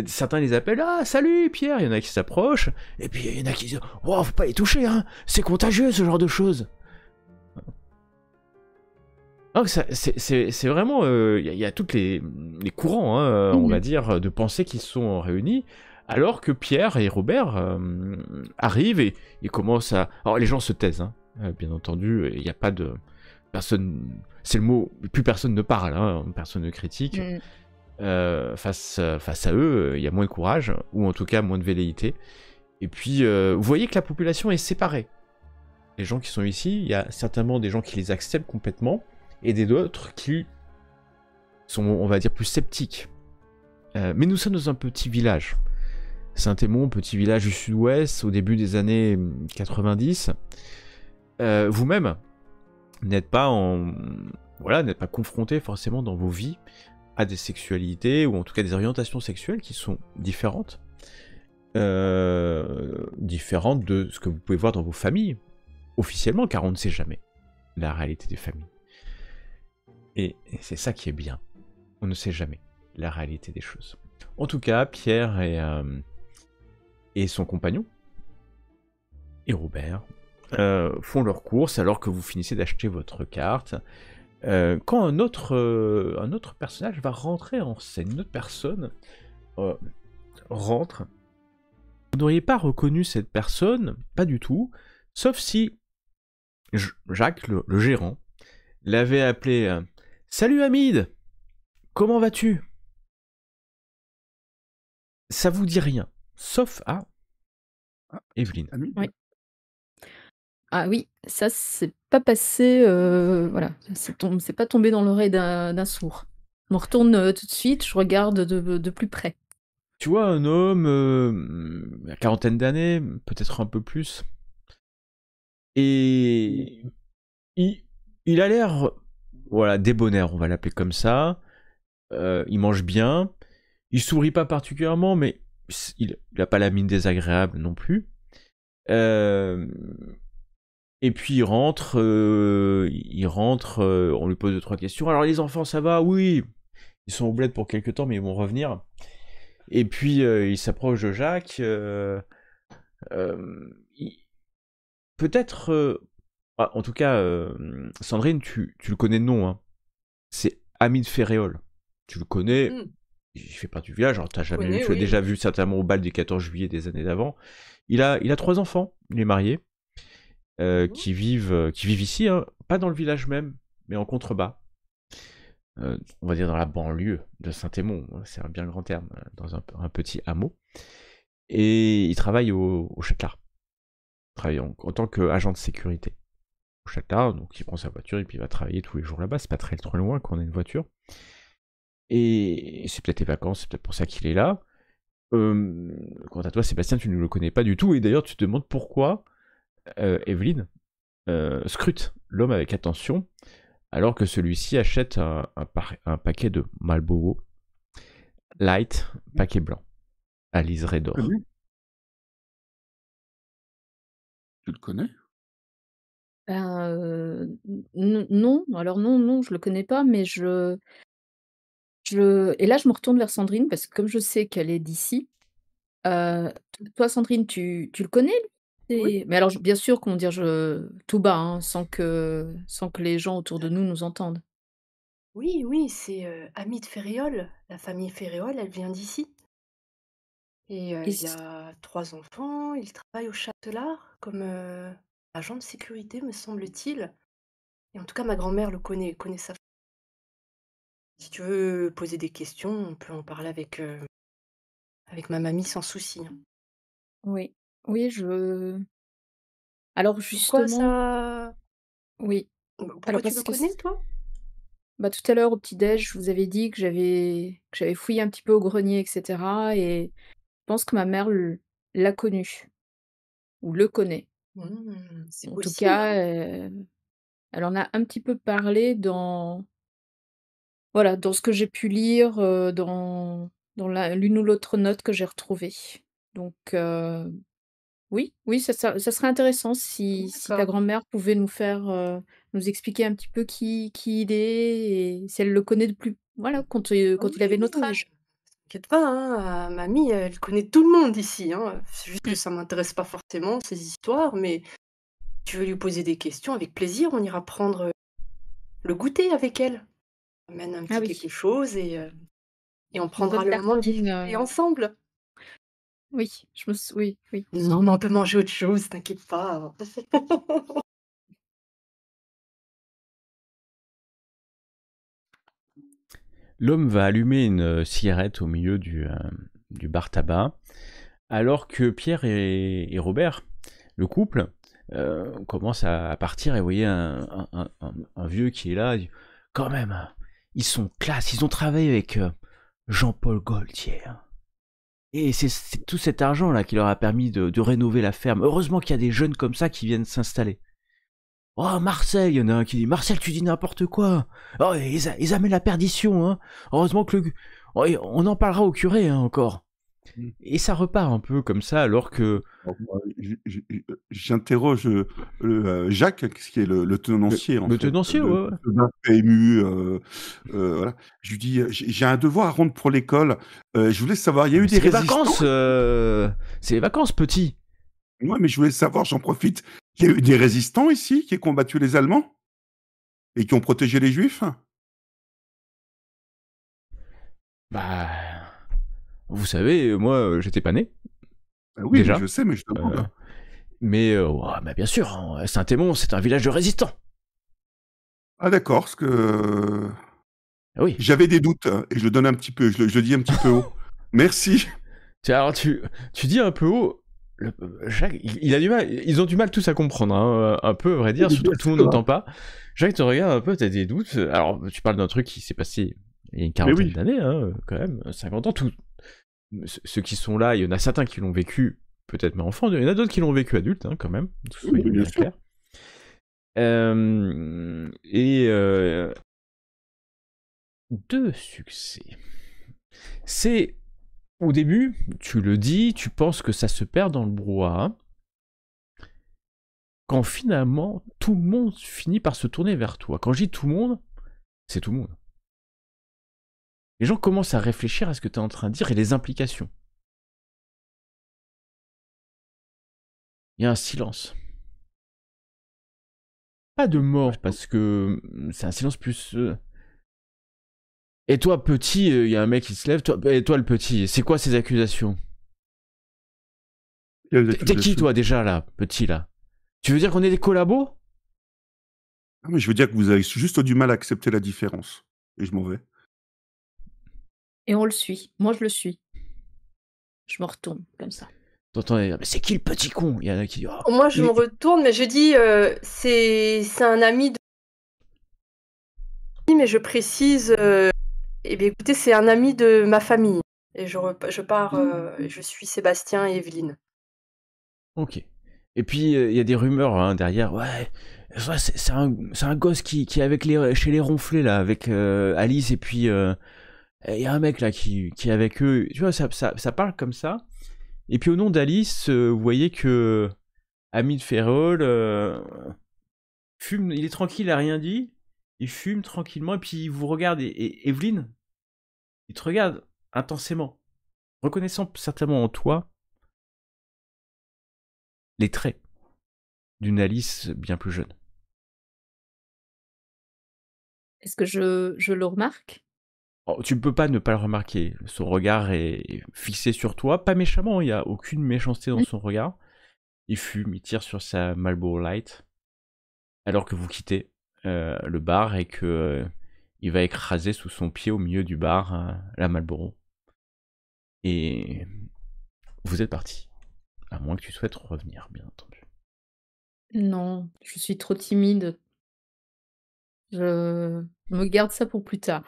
Certains les appellent, ah salut Pierre, il y en a qui s'approchent, et puis il y en a qui disent, oh faut pas les toucher, hein, c'est contagieux ce genre de choses. Donc c'est vraiment, il y a tous les courants, hein, on va dire, de pensée qui sont réunis, alors que Pierre et Robert arrivent et commencent à... Alors les gens se taisent, hein, bien entendu, il n'y a pas de... Personne... C'est le mot, plus personne ne parle, hein, personne ne critique. Face à eux, il y a moins de courage, ou en tout cas moins de velléité. Et puis, vous voyez que la population est séparée. Les gens qui sont ici, il y a certainement des gens qui les acceptent complètement, et d'autres qui sont, on va dire, plus sceptiques. Mais nous sommes dans un petit village. Saint-Émond, petit village du sud-ouest, au début des années 90. Vous-même n'êtes pas confronté forcément dans vos vies à des sexualités, ou en tout cas des orientations sexuelles qui sont différentes. Différentes de ce que vous pouvez voir dans vos familles. officiellement, car on ne sait jamais la réalité des familles. Et c'est ça qui est bien. On ne sait jamais la réalité des choses. En tout cas, Pierre et son compagnon, et Robert, font leurs courses alors que vous finissez d'acheter votre carte. Quand un autre personnage va rentrer en scène, une autre personne rentre. Vous n'auriez pas reconnu cette personne, pas du tout, sauf si Jacques, le gérant, l'avait appelé Salut Hamid, comment vas-tu? Ça vous dit rien, sauf à Evelyne. Oui. Ah oui, ça c'est pas passé, voilà, c'est pas tombé dans l'oreille d'un sourd. Je me retourne tout de suite, je regarde de plus près. Tu vois un homme, à quarantaine d'années, peut-être un peu plus, et il a l'air, voilà, débonnaire, on va l'appeler comme ça. Il mange bien, il sourit pas particulièrement, mais il a pas la mine désagréable non plus. Et puis il rentre, on lui pose 2-3 questions. Alors les enfants, ça va? Oui, ils sont au bled pour quelques temps, mais ils vont revenir. Et puis il s'approche de Jacques. Peut-être, en tout cas, Sandrine, tu le connais de nom. Hein. C'est Hamid Ferréol. Tu le connais. Il fait partie du village. Alors t'as jamais vu, tu l'as déjà vu certainement au bal du 14 juillet des années d'avant. Il a 3 enfants. Il est marié. Qui vivent ici, hein, pas dans le village même, mais en contrebas. On va dire dans la banlieue de Saint-Émond, c'est un bien grand terme, dans un petit hameau. Et il travaille au Châtelard. Il travaille en tant qu'agent de sécurité au Châtelard, donc il prend sa voiture et puis il va travailler tous les jours là-bas. C'est pas très loin qu'on a une voiture. Et c'est peut-être les vacances, c'est peut-être pour ça qu'il est là. Quant à toi, Sébastien, tu ne le connais pas du tout, et d'ailleurs tu te demandes pourquoi Evelyne scrute l'homme avec attention, alors que celui-ci achète un paquet de Marlboro Light, paquet blanc, à liseré d'or. Tu le connais? Non, alors non, je le connais pas, mais et là je me retourne vers Sandrine, parce que comme je sais qu'elle est d'ici, toi Sandrine, tu le connais lui? Oui. Mais alors bien sûr, comment dire, tout bas, hein, sans que les gens autour de nous entendent. Oui, c'est Hamid Ferréol. La famille Ferréol, elle vient d'ici. Et Et il a 3 enfants, il travaille au Châtelard comme agent de sécurité, me semble-t-il. Et en tout cas, ma grand-mère le connaît sa famille. Si tu veux poser des questions, on peut en parler avec ma mamie sans souci. Hein. oui, alors Pourquoi justement, ça oui. Pourquoi Alors tu parce le que connais, toi? tout à l'heure au petit-déj, je vous avais dit que j'avais fouillé un petit peu au grenier, etc. Et je pense que ma mère l'a connu, ou le connaît. C'est En tout possible, cas, hein. elle en a un petit peu parlé dans ce que j'ai pu lire, dans l'une ou l'autre note que j'ai retrouvée. Donc oui, ça serait intéressant si ta D'accord. grand-mère pouvait nous expliquer un petit peu qui il est, et si elle le connaît de plus, voilà, quand il avait notre Oui, âge. t'inquiète pas, hein, mamie, elle connaît tout le monde ici, hein. C'est juste que ça m'intéresse pas forcément, ces histoires, mais si tu veux lui poser des questions, avec plaisir, on ira prendre le goûter avec elle. On amène un Ah petit quelque oui, chose et on une prendra bonne le moment de tartine, discuter ensemble. oui, oui. Non, mais on peut manger autre chose, t'inquiète pas. L'homme va allumer une cigarette au milieu du bar tabac, alors que Pierre et Robert, le couple, commencent à partir, et vous voyez un vieux qui est là, il dit, quand même, ils sont classe, ils ont travaillé avec Jean-Paul Gaultier. Hein. Et c'est tout cet argent-là qui leur a permis de rénover la ferme. Heureusement qu'il y a des jeunes comme ça qui viennent s'installer. Oh, Marcel, il y en a un qui dit, Marcel, tu dis n'importe quoi. Oh, ils amènent la perdition, hein. Heureusement que oh, on en parlera au curé, hein, encore. Mm. Et ça repart un peu comme ça, alors que Alors, moi, j'interroge Jacques, qui est le tenancier, en le fait, tenancier, de ouais. d'un PMU. Voilà. Je lui dis, j'ai un devoir à rendre pour l'école. Je voulais savoir, il y a eu Mais des c'est les résistants. vacances, c'est les vacances, petit. Ouais, mais je voulais savoir, j'en profite. Il y a eu des résistants ici qui ont combattu les Allemands et qui ont protégé les Juifs. Bah, vous savez, moi, j'étais pas né, Ah oui, mais déjà. je sais, mais je demande. Mais ouais, bah, bien sûr, hein, Saint-Émond, c'est un village de résistants. Ah d'accord, parce que Ah oui. j'avais des doutes et je le donne un petit peu, je le dis un petit peu haut. Merci. Alors, tu dis un peu haut. Jacques, il a du mal, ils ont du mal tous à comprendre, hein, un peu, à vrai dire, Oui, surtout bien que tout le monde sûr. n'entend pas. Jacques te regarde un peu, t'as des doutes. Alors, tu parles d'un truc qui s'est passé il y a une quarantaine oui. d'années, hein, quand même, 50 ans. Ceux qui sont là, il y en a certains qui l'ont vécu, peut-être mais enfant, il y en a d'autres qui l'ont vécu adulte, hein, quand même, soyons bien bien sûr. clairs. Deux succès. C'est au début, tu le dis, tu penses que ça se perd dans le brouhaha, quand finalement tout le monde finit par se tourner vers toi. Quand je dis tout le monde, c'est tout le monde. Les gens commencent à réfléchir à ce que tu es en train de dire et les implications. Il y a un silence. Pas de mort, parce que c'est un silence plus... Et toi, petit, il y a un mec qui se lève. Et toi, le petit, c'est quoi ces accusations? T'es qui, toi, déjà, là, petit, là? Tu veux dire qu'on est des collabos? Ah, mais je veux dire que vous avez juste du mal à accepter la différence. Et je m'en vais. Et on le suit. Moi, je le suis. Je me retourne comme ça. T'entends, mais c'est qui le petit con? Il y en a qui disent, oh, Moi, je me retourne, mais je dis, c'est un ami de... Mais je précise, eh bien, écoutez, c'est un ami de ma famille. Et je pars, je suis Sébastien et Evelyne. Ok. Et puis, il y a des rumeurs hein, derrière. Ouais, c'est un gosse qui est avec chez les ronflés, là, avec Alice, et puis il y a un mec, là, qui est avec eux. Tu vois, ça parle comme ça. Et puis, au nom d'Alice, vous voyez que Ami de Ferrol fume, il est tranquille, il a rien dit. Il fume tranquillement, et puis il vous regarde. Et Evelyne, il te regarde intensément, reconnaissant certainement en toi les traits d'une Alice bien plus jeune. Est-ce que je le remarque? Oh, tu ne peux pas ne pas le remarquer. Son regard est fixé sur toi, pas méchamment, il n'y a aucune méchanceté dans son regard. Il fume, il tire sur sa Marlboro Light, alors que vous quittez le bar et que il va écraser sous son pied au milieu du bar la Marlboro. Et vous êtes parti. À moins que tu souhaites revenir, bien entendu. Non, je suis trop timide. Je me garde ça pour plus tard.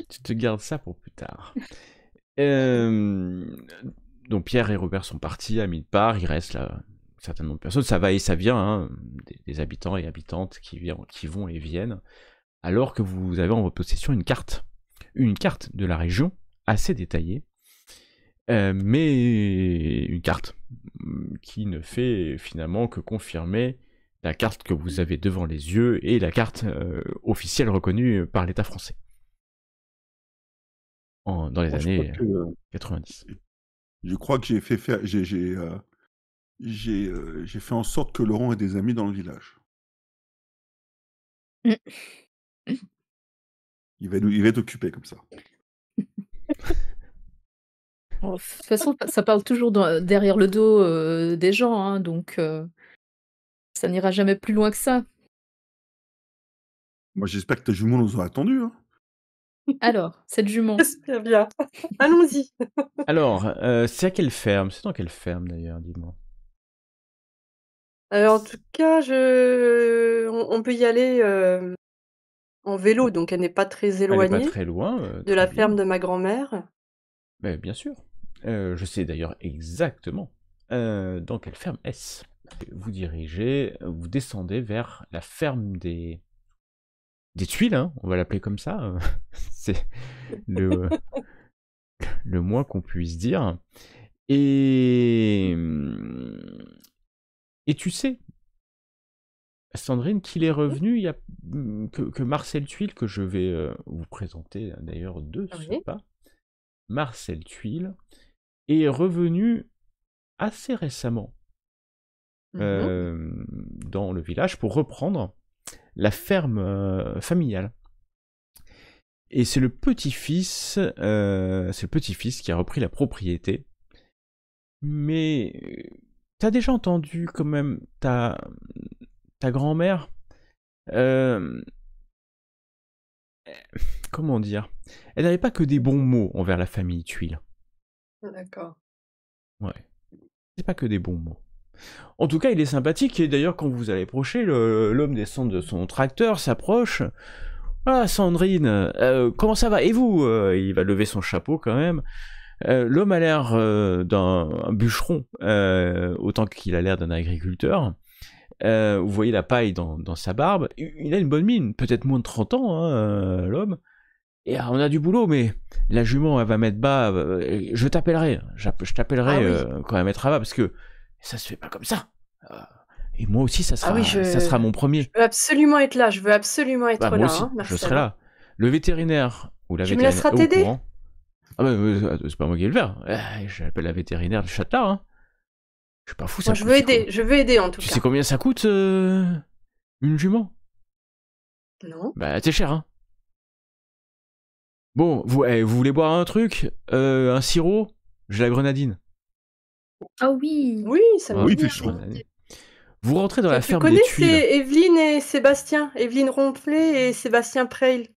Tu te gardes ça pour plus tard. Donc Pierre et Robert sont partis à mi-part, il reste là un certain nombre de personnes, ça va et ça vient, hein, des habitants et habitantes qui vont et viennent, alors que vous avez en votre possession une carte de la région, assez détaillée, mais une carte qui ne fait finalement que confirmer la carte que vous avez devant les yeux et la carte officielle reconnue par l'État français. Dans les années 90. Je crois que j'ai fait en sorte que Laurent ait des amis dans le village. Il va être occupé comme ça. De toute façon, ça parle toujours derrière le dos des gens, hein, donc ça n'ira jamais plus loin que ça. Moi, j'espère que ta jument nous aura attendus. Hein. Alors, cette jument. J'espère bien. Allons-y. Alors, c'est à quelle ferme? C'est dans quelle ferme d'ailleurs, dis-moi. En tout cas, on peut y aller en vélo, donc elle n'est pas très Elle n'est éloignée pas très loin. de très la bien. ferme de ma grand-mère. Mais bien sûr. Je sais d'ailleurs exactement dans quelle ferme est-ce. Vous descendez vers la ferme des tuiles, hein, on va l'appeler comme ça. C'est le moins qu'on puisse dire. Et tu sais, Sandrine, qu'il est revenu, il y a que Marcel Tuile, que je vais vous présenter d'ailleurs de ce Oui. pas, Marcel Tuile, est revenu assez récemment dans le village pour reprendre la ferme familiale. Et c'est le petit-fils qui a repris la propriété. Mais t'as déjà entendu quand même ta grand-mère, comment dire, elle n'avait pas que des bons mots envers la famille Tuile. D'accord. Ouais, c'est pas que des bons mots. En tout cas, il est sympathique, et d'ailleurs, quand vous allez approcher, l'homme descend de son tracteur, s'approche. Ah, Sandrine, comment ça va? Et vous? Il va lever son chapeau quand même. L'homme a l'air d'un bûcheron, autant qu'il a l'air d'un agriculteur. Vous voyez la paille dans sa barbe. Il a une bonne mine, peut-être moins de 30 ans, hein, l'homme. Et on a du boulot, mais la jument, elle va mettre bas. Je t'appellerai. Je t'appellerai quand elle mettra bas, parce que ça se fait pas comme ça. Et moi aussi, ça sera mon premier. Je veux absolument être là. Je veux absolument être moi là. aussi, Hein, je serai là. Le vétérinaire ou la Tu me vétérinaire laisseras est au t'aider? courant. Ah bah, c'est pas moi qui vais le faire. J'appelle la vétérinaire du Châtelard. Hein. Je suis pas fou, ça Moi, je coûte, veux c'est aider. quoi Je veux aider en tout Tu cas. sais combien ça coûte une jument? Non. Bah, t'es cher, hein. Bon, vous voulez boire un truc? Un sirop? J'ai la grenadine. Ah oui. Oui, ça me Oui, dit t'es bien. chaud. Vous rentrez dans la Tu ferme des connais, Tuiles. c'est Evelyne et Sébastien. Evelyne Ronflet et Sébastien Preil.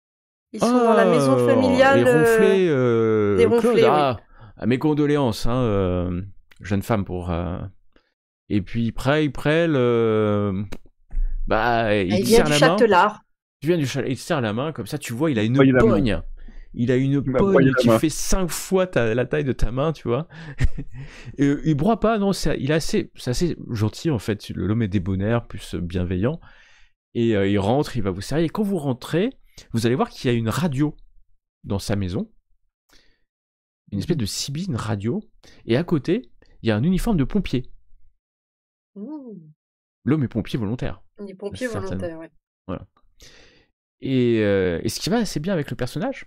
Ils sont dans la maison familiale. Les ronflés, des ronflés, Claude. oui. Ah, mes condoléances, hein, jeune femme pour. Et puis Prel, bah, il Il te vient serre du la main. Châtelard. Tu viens du Châtelard, il te serre la main, comme ça, tu vois, il a une Broyer la main. pogne. Il a une m'a broyé pogne la qui main. fait 5 fois la taille de ta main, tu vois. Et, il broie pas, non, c'est assez gentil en fait. L'homme est débonnaire, plus bienveillant. Et il rentre, il va vous servir. Et quand vous rentrez, vous allez voir qu'il y a une radio dans sa maison. Une espèce de CB, une radio. Et à côté, il y a un uniforme de pompier. L'homme est pompier volontaire. Des pompiers Certainement. volontaires, ouais. Voilà. Et ce qui va assez bien avec le personnage,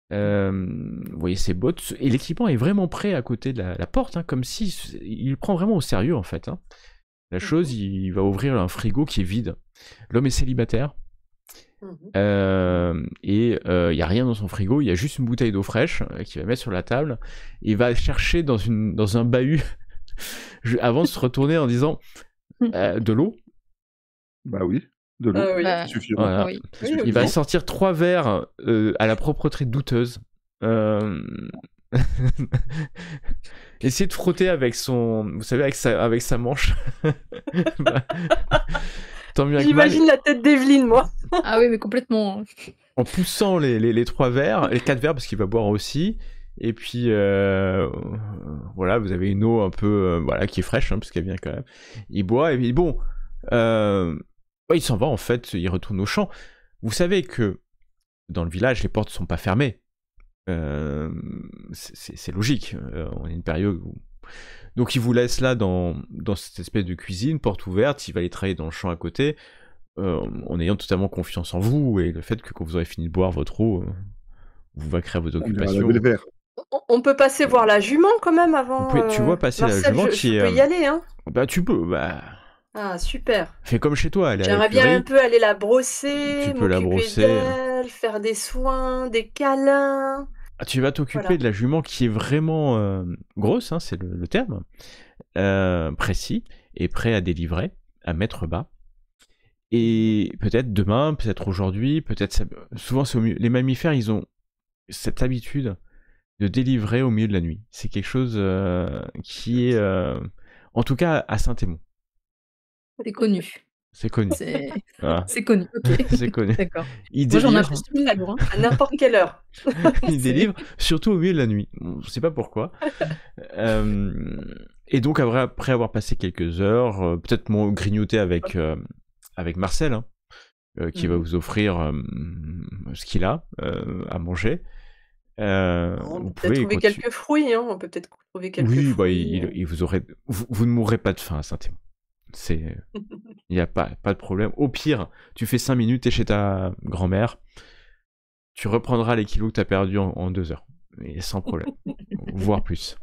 vous voyez ses bottes, et l'équipement est vraiment prêt à côté de la porte, hein, comme si il le prend vraiment au sérieux en fait. Hein. La chose, il va ouvrir un frigo qui est vide. L'homme est célibataire, et il n'y a rien dans son frigo, il y a juste une bouteille d'eau fraîche qu'il va mettre sur la table. Il va chercher dans un bahut avant de se retourner en disant de l'eau. Bah oui, de l'eau. Oui. C'est suffisant. Voilà. Oui. Oui, Il va sortir 3 verres à la propreté douteuse. Essayer de frotter avec son, vous savez, avec sa manche. Tant mieux que mal. J'imagine la tête d'Evelyne, moi. Ah oui, mais complètement. En poussant les 3 verres, les 4 verres parce qu'il va boire aussi. Et puis voilà, vous avez une eau un peu voilà qui est fraîche hein, parce qu'elle vient quand même. Il boit et puis bon, il s'en va en fait, il retourne au champ. Vous savez que dans le village, les portes sont pas fermées. C'est logique. On est une période où... Donc il vous laisse là dans cette espèce de cuisine, porte ouverte. Il va aller travailler dans le champ à côté, en ayant totalement confiance en vous et le fait que quand vous aurez fini de boire votre eau, vous vaquerez à vos On ira occupations. laver le verre. On peut passer voir la jument quand même avant. Tu vois passer la Marcel, jument je qui est. peux y aller, hein. Bah tu peux, bah. Ah, super. Fais comme chez toi, aller à J'aimerais bien l'écurie. un peu aller la brosser, Tu peux la m'occuper brosser. d'elle, faire des soins, des câlins. Ah, tu vas t'occuper Voilà. de la jument qui est vraiment grosse, hein, c'est le terme, précis, et prêt à délivrer, à mettre bas. Et peut-être demain, peut-être aujourd'hui, souvent c'est les mammifères, ils ont cette habitude de délivrer au milieu de la nuit. C'est quelque chose qui est, en tout cas, à Saint-Émon. C'est connu. C'est connu. C'est Voilà. c'est connu, ok. C'est connu. D'accord. Il Moi, j'en ai délivre, acheté tous les jours. Hein. À n'importe quelle heure. il délivre, surtout au milieu de la nuit. Je sais pas pourquoi. Et donc après avoir passé quelques heures, peut-être grignoter avec Marcel, hein, qui va vous offrir ce qu'il a à manger. On Vous peut peut-être pouvez trouver continuer. quelques fruits, hein, on peut peut-être trouver quelques Oui, bah, fruits. vous ne mourrez pas de faim à Saint-Émond. Il n'y a pas de problème. Au pire, tu fais 5 minutes, t'es chez ta grand-mère, tu reprendras les kilos que tu as perdus en 2 heures. Et sans problème. Voire plus.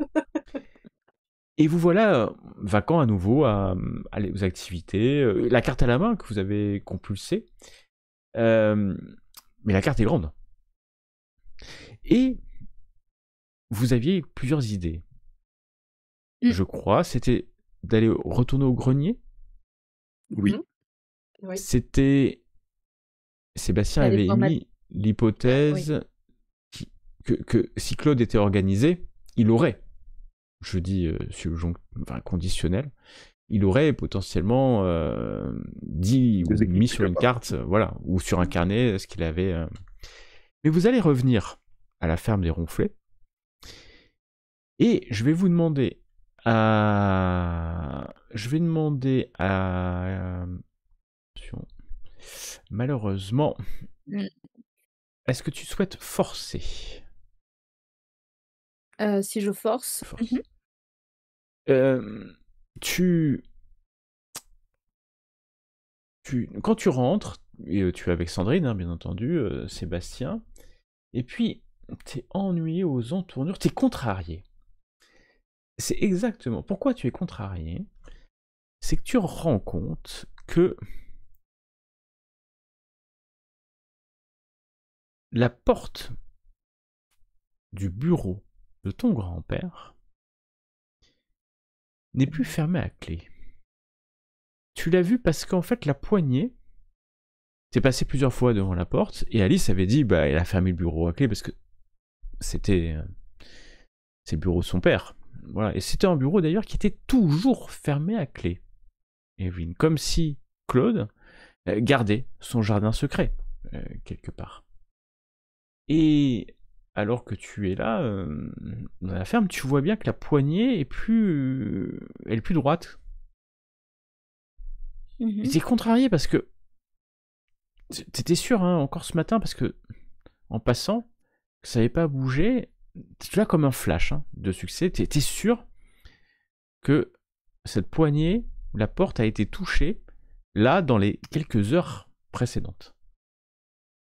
Et vous voilà vacant à nouveau à aller aux activités. La carte à la main que vous avez compulsée. Mais la carte est grande. Et vous aviez plusieurs idées. Je crois, c'était d'aller retourner au grenier. Oui. Oui. C'était... Sébastien Aller avait voir émis l'hypothèse que si Claude était organisé, il aurait, je dis conditionnel, il aurait potentiellement dit ou Des équipes mis sur une quelque part. carte, voilà, ou sur un carnet ce qu'il avait. Mais vous allez revenir à la ferme des Ronflets et je vais vous demander à... attention. Malheureusement, est-ce que tu souhaites forcer? Si je force. Force. Quand tu rentres, et tu es avec Sandrine, hein, bien entendu, Sébastien, et puis t'es ennuyé aux entournures, t'es contrarié. C'est exactement pourquoi tu es contrarié, c'est que tu rends compte que la porte du bureau de ton grand-père n'est plus fermée à clé. Tu l'as vu parce qu'en fait la poignée, t'es passé plusieurs fois devant la porte et Alice avait dit bah elle a fermé le bureau à clé parce que c'est le bureau de son père. Voilà. Et c'était un bureau d'ailleurs qui était toujours fermé à clé. Evelyn, comme si Claude gardait son jardin secret quelque part. Et alors que tu es là dans la ferme, tu vois bien que la poignée est plus droite. T'es contrarié parce que t'étais sûr, hein, encore ce matin, parce que en passant, ça n'avait pas bougé. Tu l'as comme un flash de succès. T'es sûr que cette poignée, la porte a été touchée là dans les quelques heures précédentes.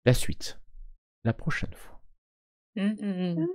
La suite, la prochaine fois. Non.